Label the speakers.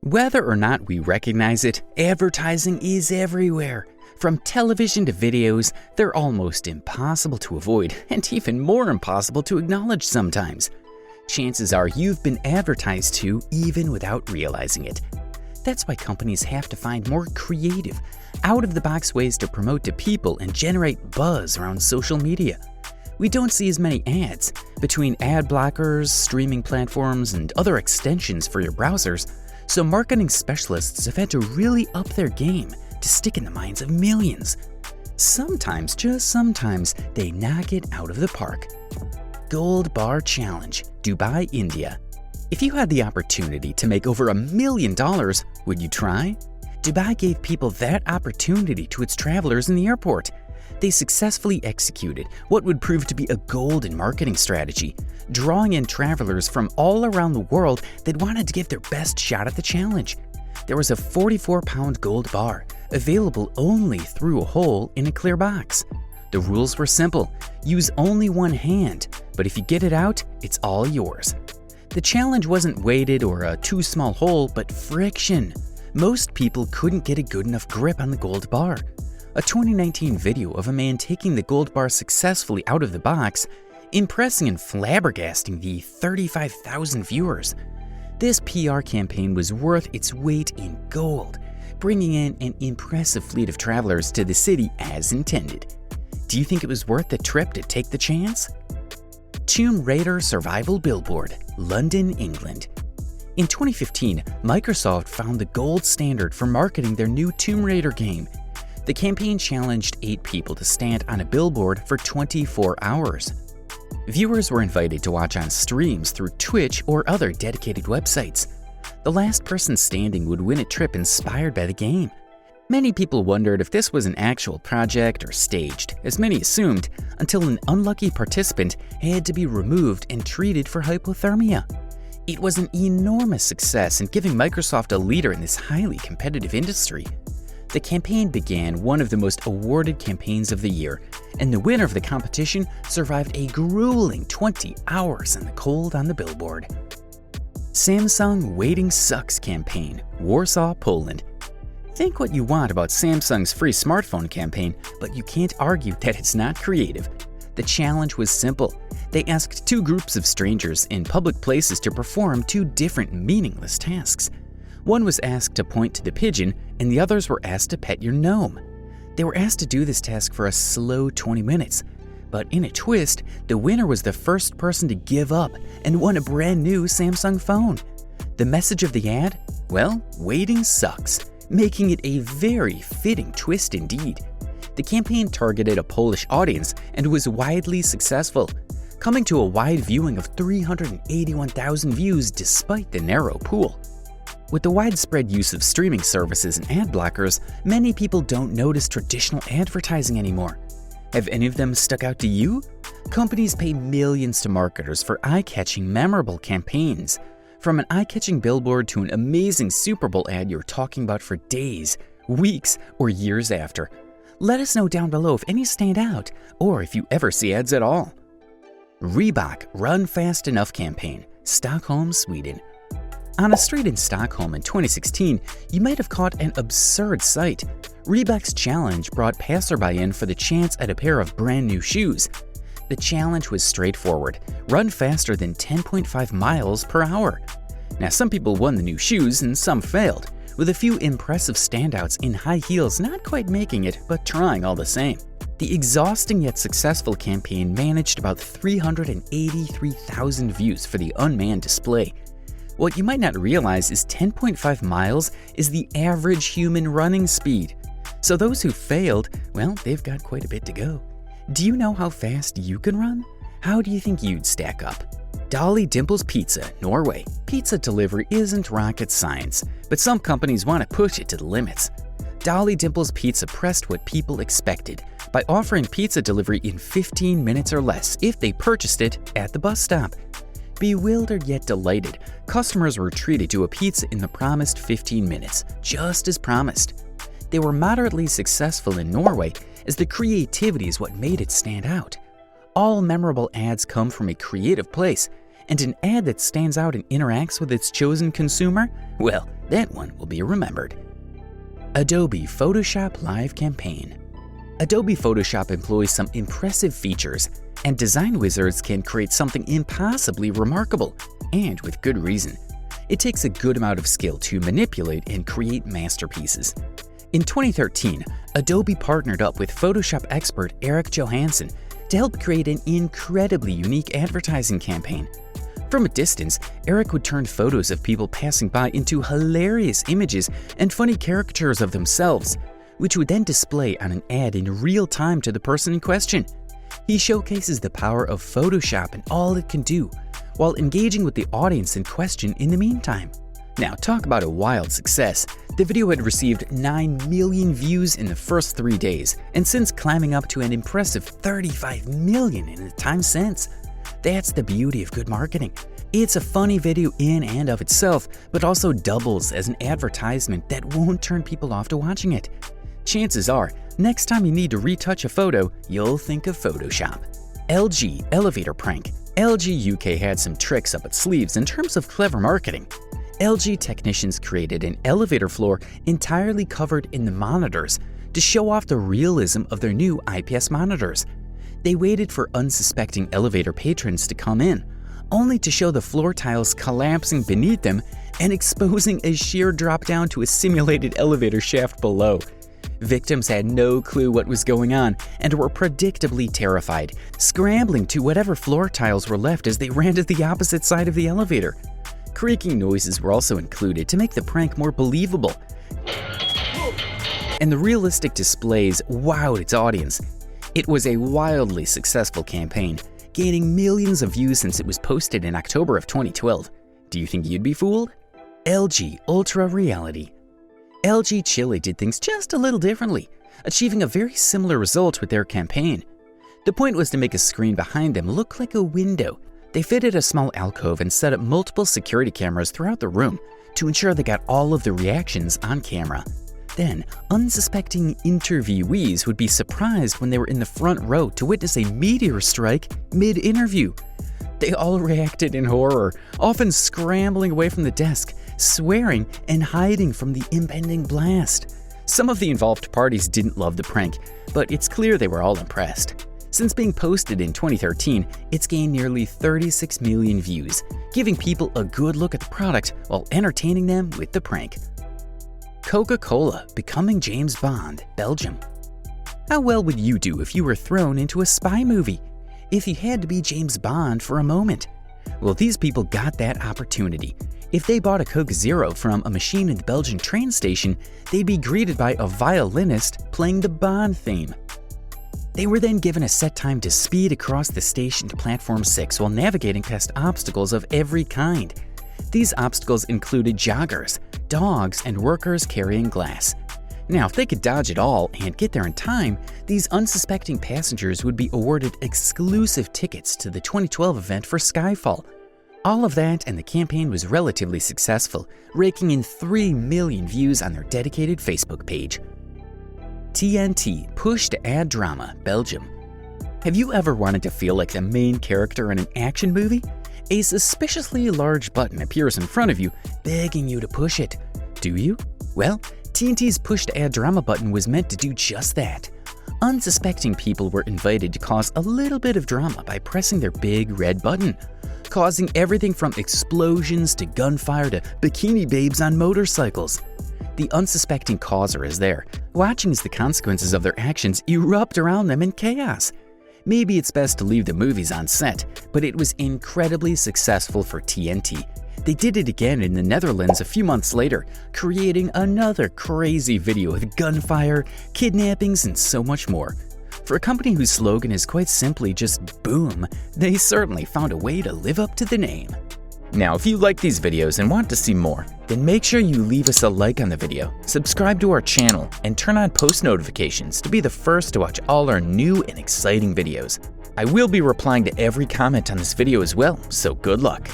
Speaker 1: Whether or not we recognize it, advertising is everywhere. From television to videos, they're almost impossible to avoid and even more impossible to acknowledge sometimes. Chances are you've been advertised to even without realizing it. That's why companies have to find more creative, out-of-the-box ways to promote to people and generate buzz around social media. We don't see as many ads. Between ad blockers, streaming platforms, and other extensions for your browsers, so marketing specialists have had to really up their game to stick in the minds of millions. Sometimes, just sometimes, they knock it out of the park. Gold Bar Challenge, Dubai, India. If you had the opportunity to make over $1 million, would you try? Dubai gave people that opportunity to its travelers in the airport. They successfully executed what would prove to be a golden marketing strategy, drawing in travelers from all around the world that wanted to give their best shot at the challenge. There was a 44-pound gold bar, available only through a hole in a clear box. The rules were simple: use only one hand, but if you get it out, it's all yours. The challenge wasn't weighted or a too small hole, but friction. Most people couldn't get a good enough grip on the gold bar. A 2019 video of a man taking the gold bar successfully out of the box, impressing and flabbergasting the 35,000 viewers. This PR campaign was worth its weight in gold, bringing in an impressive fleet of travelers to the city as intended. Do you think it was worth the trip to take the chance? Tomb Raider Survival Billboard, London, England. In 2015, Microsoft found the gold standard for marketing their new Tomb Raider game. The campaign challenged 8 people to stand on a billboard for 24 hours. Viewers were invited to watch on streams through Twitch or other dedicated websites. The last person standing would win a trip inspired by the game. Many people wondered if this was an actual project or staged, as many assumed, until an unlucky participant had to be removed and treated for hypothermia. It was an enormous success in giving Microsoft a leader in this highly competitive industry. The campaign began one of the most awarded campaigns of the year, and the winner of the competition survived a grueling 20 hours in the cold on the billboard. Samsung Waiting Sucks campaign, Warsaw, Poland. Think what you want about Samsung's free smartphone campaign, but you can't argue that it's not creative. The challenge was simple. They asked 2 groups of strangers in public places to perform 2 different meaningless tasks. One was asked to point to the pigeon, and the others were asked to pet your gnome. They were asked to do this task for a slow 20 minutes. But in a twist, the winner was the first person to give up and won a brand new Samsung phone. The message of the ad? Well, waiting sucks, making it a very fitting twist indeed. The campaign targeted a Polish audience and was widely successful, coming to a wide viewing of 381,000 views despite the narrow pool. With the widespread use of streaming services and ad blockers, many people don't notice traditional advertising anymore. Have any of them stuck out to you? Companies pay millions to marketers for eye-catching, memorable campaigns. From an eye-catching billboard to an amazing Super Bowl ad you're talking about for days, weeks, or years after. Let us know down below if any stand out, or if you ever see ads at all. Reebok Run Fast Enough campaign, Stockholm, Sweden. On a street in Stockholm in 2016, you might have caught an absurd sight. Reebok's challenge brought passerby in for the chance at a pair of brand new shoes. The challenge was straightforward: run faster than 10.5 miles per hour. Now, some people won the new shoes and some failed, with a few impressive standouts in high heels not quite making it, but trying all the same. The exhausting yet successful campaign managed about 383,000 views for the unmanned display. What you might not realize is 10.5 miles is the average human running speed. So those who failed, well, they've got quite a bit to go. Do you know how fast you can run? How do you think you'd stack up? Dolly Dimples Pizza, Norway. Pizza delivery isn't rocket science, but some companies want to push it to the limits. Dolly Dimples Pizza pressed what people expected by offering pizza delivery in 15 minutes or less if they purchased it at the bus stop. Bewildered yet delighted, customers were treated to a pizza in the promised 15 minutes, just as promised. They were moderately successful in Norway, as the creativity is what made it stand out. All memorable ads come from a creative place, and an ad that stands out and interacts with its chosen consumer? Well, That one will be remembered. Adobe Photoshop Live Campaign. Adobe Photoshop employs some impressive features, and design wizards can create something impossibly remarkable, and with good reason. It takes a good amount of skill to manipulate and create masterpieces. In 2013, Adobe partnered up with Photoshop expert Eric Johansson to help create an incredibly unique advertising campaign. From a distance, Eric would turn photos of people passing by into hilarious images and funny caricatures of themselves, which would then display on an ad in real time to the person in question. He showcases the power of Photoshop and all it can do, while engaging with the audience in question in the meantime. Now, talk about a wild success. The video had received 9 million views in the first 3 days, and since climbing up to an impressive 35 million in the time since. That's the beauty of good marketing. It's a funny video in and of itself, but also doubles as an advertisement that won't turn people off to watching it. Chances are, next time you need to retouch a photo, you'll think of Photoshop. LG Elevator Prank. LG UK had some tricks up its sleeves in terms of clever marketing. LG technicians created an elevator floor entirely covered in the monitors to show off the realism of their new IPS monitors. They waited for unsuspecting elevator patrons to come in, only to show the floor tiles collapsing beneath them and exposing a sheer drop down to a simulated elevator shaft below. Victims had no clue what was going on and were predictably terrified, scrambling to whatever floor tiles were left as they ran to the opposite side of the elevator. Creaking noises were also included to make the prank more believable, and the realistic displays wowed its audience. It was a wildly successful campaign, gaining millions of views since it was posted in October of 2012. Do you think you'd be fooled? LG Ultra Reality. LG Chile did things just a little differently, achieving a very similar result with their campaign. The point was to make a screen behind them look like a window. They fitted a small alcove and set up multiple security cameras throughout the room to ensure they got all of the reactions on camera. Then, unsuspecting interviewees would be surprised when they were in the front row to witness a meteor strike mid-interview. They all reacted in horror, often scrambling away from the desk, swearing and hiding from the impending blast. Some of the involved parties didn't love the prank, but it's clear they were all impressed. Since being posted in 2013, it's gained nearly 36 million views, giving people a good look at the product while entertaining them with the prank. Coca-Cola becoming James Bond, Belgium. How well would you do if you were thrown into a spy movie? If you had to be James Bond for a moment? Well, these people got that opportunity. If they bought a Coke Zero from a machine in the Belgian train station, they'd be greeted by a violinist playing the Bond theme. They were then given a set time to speed across the station to Platform 6 while navigating past obstacles of every kind. These obstacles included joggers, dogs, and workers carrying glass. Now, if they could dodge it all and get there in time, these unsuspecting passengers would be awarded exclusive tickets to the 2012 event for Skyfall. All of that, and the campaign was relatively successful, raking in 3 million views on their dedicated Facebook page. TNT push to add drama, Belgium. Have you ever wanted to feel like the main character in an action movie? A suspiciously large button appears in front of you, begging you to push it. Do you? Well, TNT's push to add drama button was meant to do just that. Unsuspecting people were invited to cause a little bit of drama by pressing their big red button, causing everything from explosions to gunfire to bikini babes on motorcycles. The unsuspecting causer is there, watching as the consequences of their actions erupt around them in chaos. Maybe it's best to leave the movies on set, but it was incredibly successful for TNT. They did it again in the Netherlands a few months later, creating another crazy video with gunfire, kidnappings, and so much more. For a company whose slogan is quite simply just boom, they certainly found a way to live up to the name. Now, if you like these videos and want to see more, then make sure you leave us a like on the video, subscribe to our channel, and turn on post notifications to be the first to watch all our new and exciting videos. I will be replying to every comment on this video as well, so good luck.